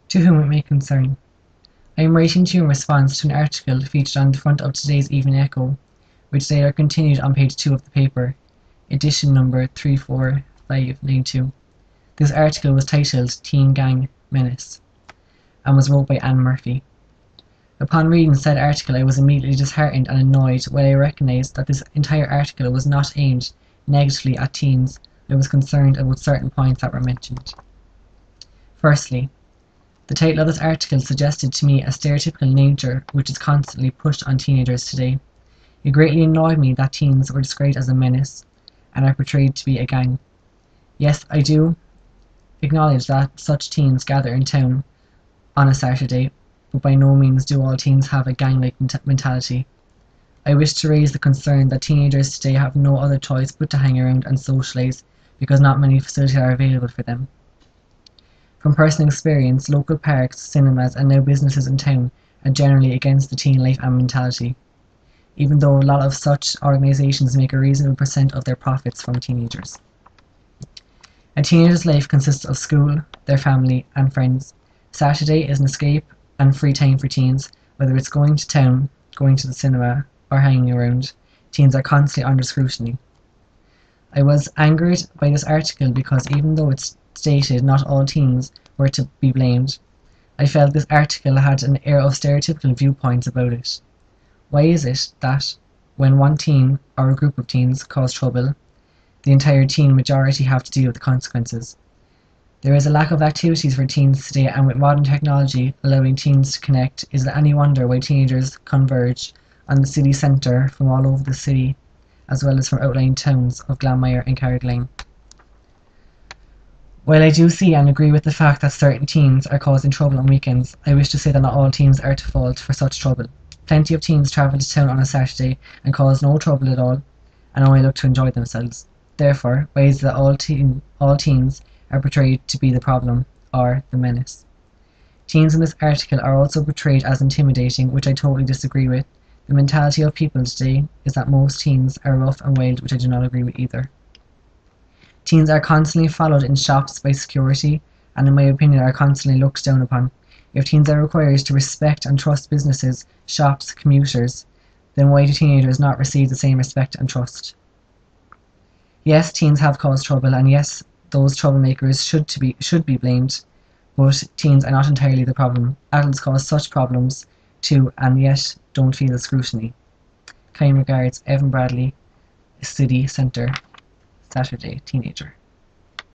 To whom it may concern. I am writing to you in response to an article featured on the front of today's Evening Echo, which later continued on page 2 of the paper, edition number 34592. This article was titled Teen Gang Menace and was wrote by Anne Murphy. Upon reading said article, I was immediately disheartened and annoyed when I recognised that this entire article was not aimed negatively at teens. I was concerned about certain points that were mentioned. Firstly, the title of this article suggested to me a stereotypical nature which is constantly pushed on teenagers today. It greatly annoyed me that teens were described as a menace and are portrayed to be a gang. Yes, I do acknowledge that such teens gather in town on a Saturday, but by no means do all teens have a gang-like mentality. I wish to raise the concern that teenagers today have no other choice but to hang around and socialise because not many facilities are available for them. From personal experience, local parks, cinemas and now businesses in town are generally against the teen life and mentality, even though a lot of such organisations make a reasonable percent of their profits from teenagers. A teenager's life consists of school, their family and friends. Saturday is an escape and free time for teens, whether it's going to town, going to the cinema, or hanging around. Teens are constantly under scrutiny. I was angered by this article because even though it stated not all teens were to be blamed, I felt this article had an air of stereotypical viewpoints about it. Why is it that when one teen or a group of teens cause trouble, the entire teen majority have to deal with the consequences? There is a lack of activities for teens today, and with modern technology allowing teens to connect, is it any wonder why teenagers converge on the city centre from all over the city, as well as from outlying towns of Glanmire and Carrigaline. While I do see and agree with the fact that certain teens are causing trouble on weekends, I wish to say that not all teens are to fault for such trouble. Plenty of teens travel to town on a Saturday and cause no trouble at all, and only look to enjoy themselves. Therefore, why is it that all teens are portrayed to be the problem, or the menace? Teens in this article are also portrayed as intimidating, which I totally disagree with. The mentality of people today is that most teens are rough and wild, which I do not agree with either. Teens are constantly followed in shops by security, and in my opinion are constantly looked down upon. If teens are required to respect and trust businesses, shops, commuters, then why do teenagers not receive the same respect and trust? Yes, teens have caused trouble, and yes, those troublemakers should be blamed, but teens are not entirely the problem. Adults cause such problems too, and yet don't feel the scrutiny. Kind regards, Evan Bradley, City Centre, Saturday teenager.